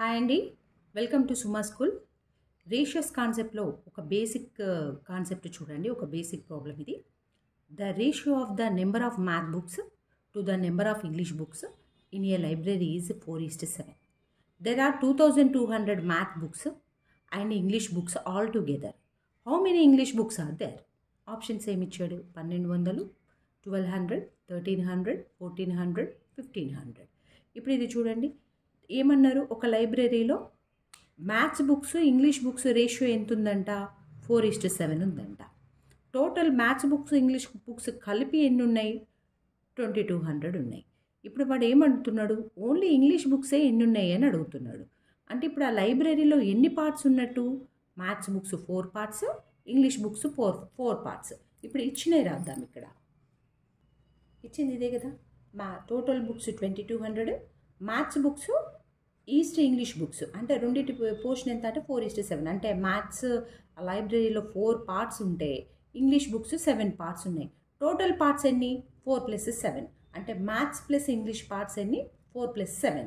Hi అండి, welcome to Suma school. Ratios కాన్సెప్ట్లో ఒక బేసిక్ కాన్సెప్ట్ చూడండి. ఒక బేసిక్ ప్రాబ్లం ఇది. The ratio of the number of math books to the number of English books in a library is 4:7. There are 2200 math books and English books all together. How many English books are there? Options ఏమి ఇచ్చాడు? 1200, 1200, 1300, 1400, 1500. ఇప్పుడు ఇది చూడండి, ఏమన్నారు? ఒక లైబ్రరీలో maths books English books ratio ఎంత ఉందంట? 4:7 ఉందంట. Total maths books English books కలిపి ఎన్ని ఉన్నాయి? 2200 ఉన్నాయి. ఇప్పుడు వాడు ఏమంటున్నాడు? ఓన్లీ ఇంగ్లీష్ బుక్సే ఎన్ని ఉన్నాయి అని అడుగుతున్నాడు. అంటే ఇప్పుడు ఆ లైబ్రరీలో ఎన్ని పార్ట్స్ ఉన్నట్టు? Maths books 4 parts, English books 4 parts. ఇప్పుడు ఇచ్చినవి రాద్దాం. ఇక్కడ ఇచ్చింది ఇదే కదా. Total books 2200, maths books east English books అంటే రెండింటి పోర్షన్ ఎంత అంటే 4:7. అంటే మ్యాథ్స్ లైబ్రరీలో 4 పార్ట్స్ ఉంటే ఇంగ్లీష్ బుక్స్ 7 పార్ట్స్ ఉన్నాయి. టోటల్ పార్ట్స్ ఎన్ని? 4 + 7. అంటే మ్యాథ్స్ ప్లస్ ఇంగ్లీష్ పార్ట్స్ ఎన్ని? 4 + 7.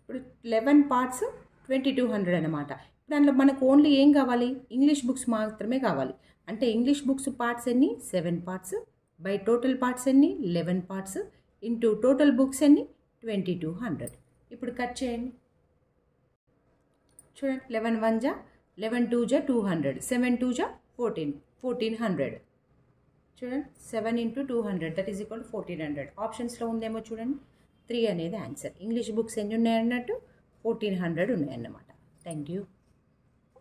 ఇప్పుడు 11 పార్ట్స్ 2200 అనమాట. దాంట్లో మనకు ఓన్లీ ఏం కావాలి? ఇంగ్లీష్ బుక్స్ మాత్రమే కావాలి. అంటే ఇంగ్లీష్ బుక్స్ పార్ట్స్ ఎన్ని? 7 పార్ట్స్ బై టోటల్ పార్ట్స్ ఎన్ని? 11 పార్ట్స్ ఇంటూ టోటల్ బుక్స్ ఎన్ని? 2200. ఇప్పుడు కట్ చేయండి. చూడండి, 11 1 జా 11 2 జా 200, 7 2 జా 1400. చూడండి, 7 × 200 దట్ ఈజ్ ఈక్వల్ 1400. ఆప్షన్స్లో ఉందేమో చూడండి, 3 అనేది ఆన్సర్. ఇంగ్లీష్ బుక్స్ ఎన్ని ఉన్నాయన్నట్టు? 1400 ఉన్నాయన్నమాట. Thank you.